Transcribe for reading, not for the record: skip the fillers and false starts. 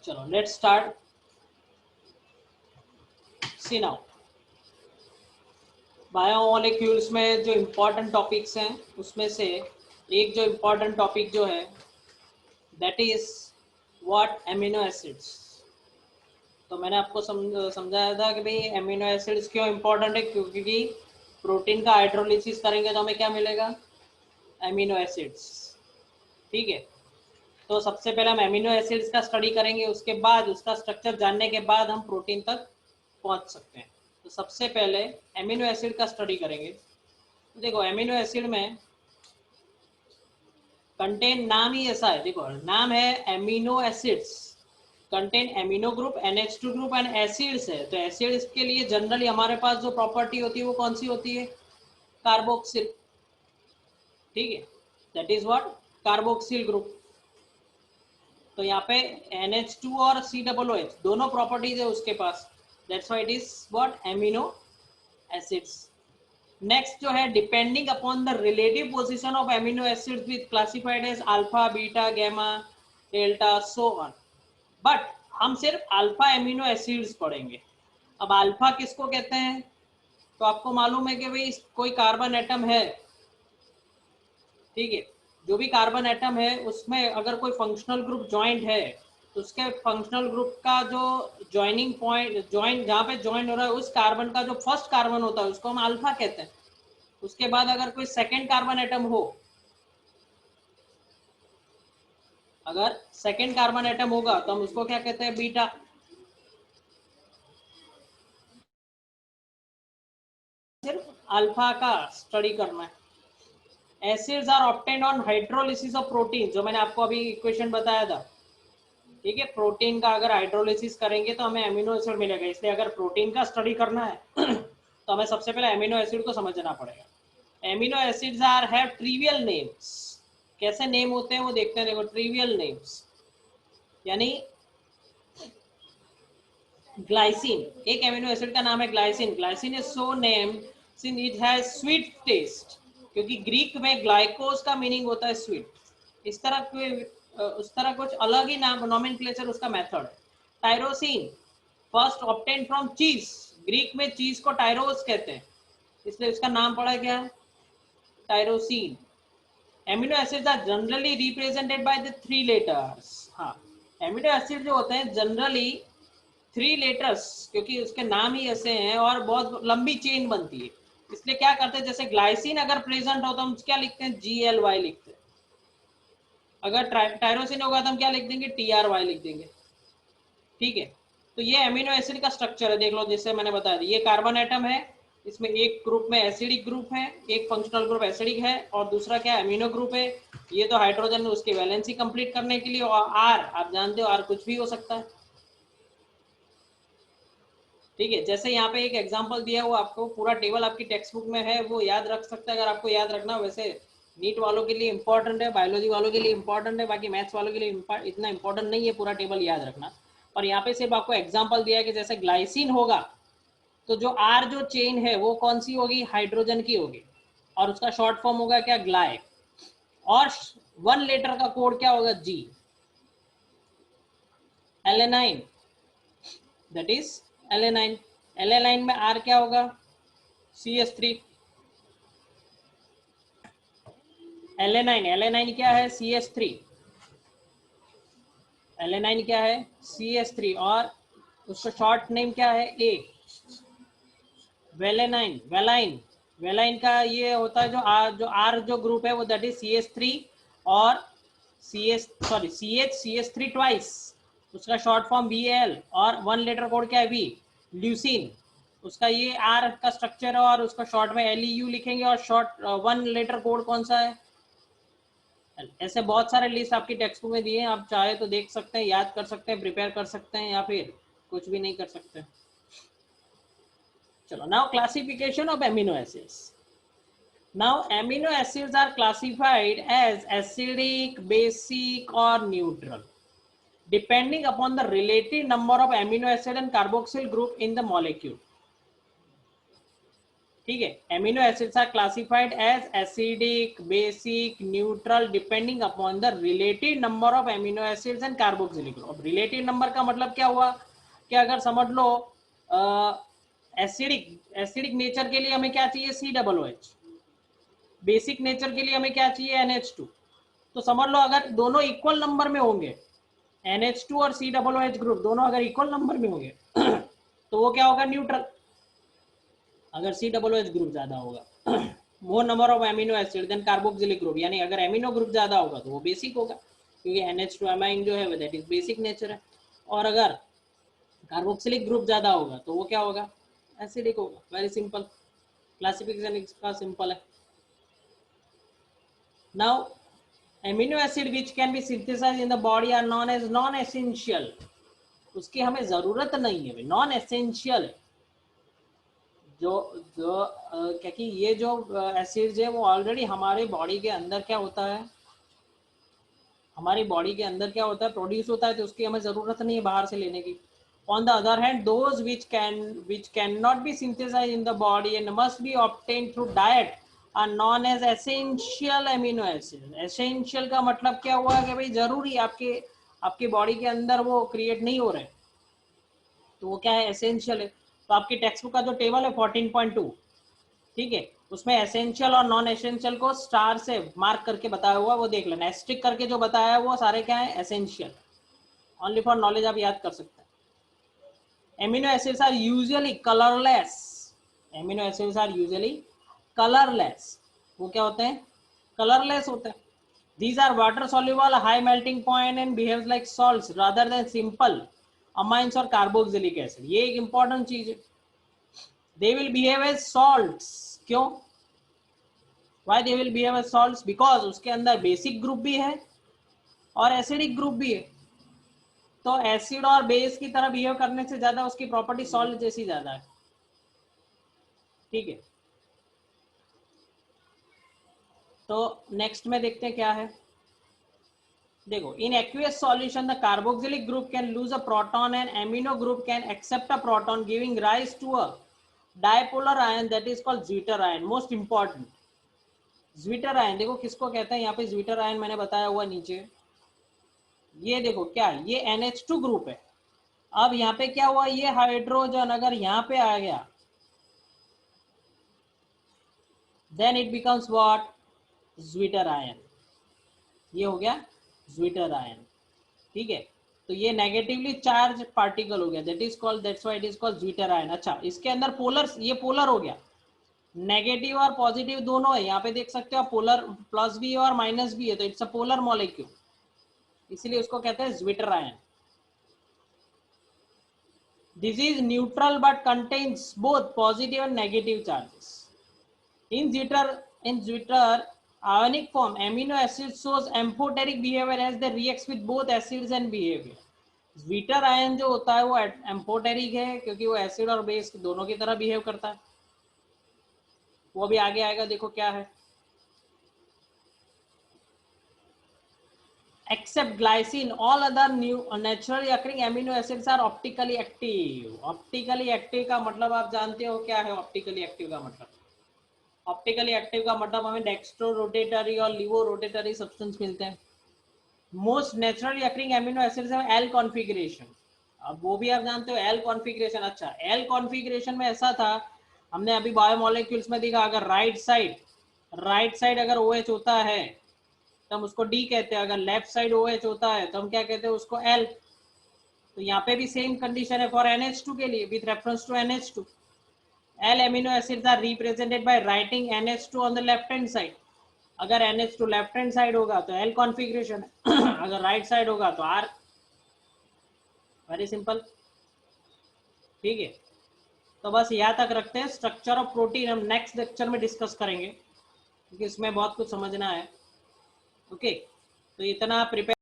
चलो let's start. See now, biomolecules में जो इम्पोर्टेंट टॉपिक्स हैं उसमें से एक जो इम्पोर्टेंट टॉपिक जो है that is what amino acids. तो मैंने आपको समझाया था कि भाई एमिनो एसिड्स क्यों इम्पोर्टेंट है, क्योंकि प्रोटीन का हाइड्रोलिसिस करेंगे तो हमें क्या मिलेगा, एमिनो एसिड्स। ठीक है, तो सबसे पहले हम एमिनो एसिड्स का स्टडी करेंगे, उसके बाद उसका स्ट्रक्चर जानने के बाद हम प्रोटीन तक पहुंच सकते हैं। तो सबसे पहले एमिनो एसिड का स्टडी करेंगे। तो देखो एमिनो एसिड में कंटेन, नाम ही ऐसा है, देखो नाम है amino acids, contain amino group NH2 group and acids है। तो एसिड्स के लिए जनरली हमारे पास जो प्रॉपर्टी होती है वो कौन सी होती है, कार्बोक्सिल। ठीक है, that is what, carboxyl group. तो यहाँ पे NH2 और COOH दोनों प्रॉपर्टीज है उसके पास, that's why it is what, amino acids. Next जो है, depending upon the relative position of amino acids with classified as alpha, beta, gamma, delta, so on. But हम सिर्फ अल्फा एमिनो एसिड्स पढ़ेंगे। अब अल्फा किसको कहते हैं, तो आपको मालूम है कि भाई कोई कार्बन एटम है, ठीक है, जो भी कार्बन एटम है उसमें अगर कोई फंक्शनल ग्रुप ज्वाइंट है तो उसके फंक्शनल ग्रुप का जो ज्वाइनिंग पॉइंट, ज्वाइन जहाँ पे ज्वाइन हो रहा है, उस कार्बन का जो फर्स्ट कार्बन होता है उसको हम अल्फा कहते हैं। उसके बाद अगर कोई सेकेंड कार्बन एटम हो, अगर सेकेंड कार्बन एटम होगा तो हम उसको क्या कहते हैं, बीटा। सिर्फ अल्फा का स्टडी करना है। Acids are obtained on hydrolysis of protein, जो मैंने आपको अभी इक्वेशन बताया था। ठीक है, प्रोटीन का अगर हाइड्रोलिसिस करेंगे तो हमें एमिनो एसिड मिलेगा, इसलिए अगर प्रोटीन का स्टडी करना है तो हमें सबसे पहले एमिनो एसिड को समझना पड़ेगा। Amino acids are have trivial names. कैसे नेम होते हैं वो देखते हैं, देखो ट्रिवियल नेम्स, यानी ग्लाइसिन, एक एमिनो एसिड का नाम है glycine. Glycine is so name since it has sweet taste, क्योंकि ग्रीक में ग्लाइकोस का मीनिंग होता है स्वीट। इस तरह के उस तरह कुछ अलग ही नाम, नोमेनक्लेचर उसका मेथड है। टायरोसिन फर्स्ट ऑब्टेन फ्रॉम चीज, ग्रीक में चीज को टायरोस कहते हैं, इसलिए उसका नाम पड़ा क्या है, tyrosine. Amino acids are generally represented by the 3 letters. हाँ, एमिनो एसिड जो होते हैं जनरली 3 लेटर्स, क्योंकि उसके नाम ही ऐसे हैं और बहुत लंबी चेन बनती है, इसलिए क्या करते हैं, जैसे ग्लाइसिन अगर प्रेजेंट हो तो हम क्या लिखते हैं, GLY लिखते हैं। अगर टायरोसिन होगा तो हम क्या लिख देंगे, TRY लिख देंगे। ठीक है, तो ये एमिनो एसिड का स्ट्रक्चर है, देख लो जैसे मैंने बताया था, ये कार्बन एटम है, इसमें एक ग्रुप में एसिडिक ग्रुप है, एक फंक्शनल ग्रुप एसिडिक है और दूसरा क्या एमिनो ग्रुप है। ये तो हाइड्रोजन उसकी वैलेंसी कंप्लीट करने के लिए, और आर आप जानते हो, आर कुछ भी हो सकता है। ठीक है, जैसे यहाँ पे एक एग्जांपल दिया हुआ, आपको पूरा टेबल आपकी टेक्स्ट बुक में है, वो याद रख सकते हैं अगर आपको याद रखना। वैसे नीट वालों के लिए इंपॉर्टेंट है, बायोलॉजी वालों के लिए इंपॉर्टेंट है, बाकी मैथ्स वालों के लिए इतना इंपॉर्टेंट नहीं है पूरा टेबल याद रखना। और यहाँ पे सिर्फ आपको एग्जाम्पल दिया है कि जैसे ग्लाइसिन होगा तो जो आर जो चेन है वो कौन सी होगी, हाइड्रोजन की होगी, और उसका शॉर्ट फॉर्म होगा क्या, ग्लाय। और 1 लेटर का कोड क्या होगा, G। Alanine, that is alanine. Alanine में आर क्या होगा, CH3। एलेनाइन, एलेनाइन क्या है, CH3। एलेनाइन क्या है, CH3, और उसका शॉर्ट नेम क्या है, A। वेलेनाइन, वेलाइन, वेलाइन का ये होता है जो आर जो ग्रुप है वो दैट इज CH3, और CH3 ट्वाइस, उसका शॉर्ट फॉर्म BAL, और 1 लेटर कोड क्या है, V। ल्यूसिन, उसका ये आर का स्ट्रक्चर है और उसका शॉर्ट में LEU लिखेंगे, और शॉर्ट 1 लेटर कोड कौन सा है। ऐसे बहुत सारे लिस्ट आपकी टेक्स्ट बुक में दिए हैं, आप चाहे तो देख सकते हैं, याद कर सकते हैं, प्रिपेयर कर सकते हैं, या फिर कुछ भी नहीं कर सकते। चलो, now classification of amino acids. Now amino acids are classified as acidic, basic or neutral depending upon the relative number of amino acid and carboxyl group in the molecule. ठीक है। Amino acids are classified as acidic, basic, neutral depending upon the relative number of amino acids and carboxylic group. अब relative number का मतलब क्या हुआ कि अगर समझ लो एसिडिक नेचर के लिए हमें क्या चाहिए, COOH। बेसिक नेचर के लिए हमें क्या चाहिए, NH2। तो समझ लो अगर दोनों इक्वल नंबर में होंगे, NH2 और COOH ग्रुप दोनों अगर इक्वल नंबर में होंगे तो वो क्या होगा, न्यूट्रल। अगर COOH ग्रुप ज्यादा होगा more number of amino acid than carboxylic group, यानी अगर एमिनो ग्रुप ज्यादा होगा तो वो बेसिक होगा, क्योंकि NH2 अमाइन जो है दैट इज बेसिक नेचर है। और अगर कार्बोक्सिलिक ग्रुप ज्यादा होगा तो वो क्या होगा, एसिडिक होगा। वेरी सिंपल, क्लासिफिकेशन इसका सिंपल है। Now amino acid which can be synthesized in the body are known as non essential. उसकी हमें जरूरत नहीं है, नॉन एसेंशियल है। जो जो क्योंकि ये जो एसिड्स है वो ऑलरेडी हमारे बॉडी के अंदर क्या होता है, हमारी बॉडी के अंदर क्या होता है, प्रोड्यूस होता है, तो उसकी हमें जरूरत नहीं है बाहर से लेने की। On the other hand those which cannot be synthesized in the body and must be obtained through diet are known as essential amino acids। essential का मतलब क्या हुआ कि भाई जरूरी आपके बॉडी के अंदर वो क्रिएट नहीं हो रहे, तो वो क्या है, एसेंशियल है। तो आपकी टेक्स्ट बुक का जो टेबल है 14.2, ठीक है, उसमें एसेंशियल और नॉन एसेंशियल को स्टार से मार्क करके बताया हुआ वो देख लेना। एस्ट्रिक करके जो बताया वो सारे क्या है, एसेंशियल। ओनली फॉर नॉलेज आप याद कर सकते हैं। Amino acids are usually colourless. Amino acids are usually colourless. वो क्या होते हैं, कलरलेस होते हैं। These are water soluble, high melting point and behaves like salts rather than simple amines or carboxylic acid। ये एक इंपॉर्टेंट चीज है। They will behave as salts। क्यों, why they will behave as salts? Because उसके अंदर basic group भी है और एसिडिक ग्रुप भी है। तो एसिड और बेस की तरह बिहेव करने से ज्यादा उसकी प्रॉपर्टी सॉल्ट जैसी ज्यादा है, ठीक है। तो नेक्स्ट में देखते हैं क्या है। देखो, in aqueous solution the carboxylic group can lose a proton and amino group can accept a proton giving rise to a dipolar ion that is called zwitterion. Most important, zwitterion देखो किसको कहते हैं, यहाँ पे zwitter ion मैंने बताया हुआ नीचे। ये देखो क्या है, ये NH2 ग्रुप है। अब यहाँ पे क्या हुआ, ये हाइड्रोजन अगर यहाँ पे आ गया then it becomes what, zwitterion. ये हो गया ज्विटर आयन, ठीक है। तो ये नेगेटिवली चार्ज पार्टिकल हो गया, that is called, that's why it is called zwitter ion. अच्छा, इसके अंदर पोलर, ये पोलर हो गया, नेगेटिव और पॉजिटिव दोनों है। यहाँ पे देख सकते हो पोलर, प्लस भी है और माइनस भी है, तो इट्स अ पोलर मॉलिक्यूल, इसलिए उसको कहते हैं zwitter ion. This is neutral but contains both positive and negative charges. In Zwitter ionic form, amino acid shows amphoteric behavior as they reacts with both acids and behavior। Zwitter ion जो होता है वो amphoteric है क्योंकि वो acid और base दोनों की तरह बिहेव करता है। वो भी आगे आएगा, देखो क्या है। Except glycine, all other new naturally occurring amino acids are optically active। Optically active का मतलब आप जानते हो क्या है, ऑप्टिकली एक्टिव का मतलब, ऑप्टिकली एक्टिव का मतलब हमें डेक्स्ट्रो रोटेटरी और लिवो रोटेटरी सब्सटेंस मिलते हैं। Most naturally occurring amino acids है एल कॉन्फ़िगरेशन। अब वो भी आप जानते हो एल कॉन्फ़िगरेशन। अच्छा, एल कॉन्फ़िगरेशन में ऐसा था, हमने अभी बायोमोलिक्यूल्स में देखा, अगर राइट साइड अगर OH होता है तो हम उसको D कहते हैं, अगर लेफ्ट साइड OH होता है तो हम क्या कहते हैं उसको L। तो यहाँ पे भी सेम कंडीशन है फॉर NH2 के लिए, with reference to NH2। L amino acids are represented by writing NH2 on the left hand side। अगर NH2 लेफ्ट हैंड साइड होगा तो L कॉन्फ़िगरेशन है अगर राइट साइड होगा तो R। वेरी सिंपल, ठीक है। तो बस यहाँ तक रखते हैं। स्ट्रक्चर ऑफ प्रोटीन हम नेक्स्ट लेक्चर में डिस्कस करेंगे क्योंकि इसमें बहुत कुछ समझना है। ओके, तो इतना प्रिपेयर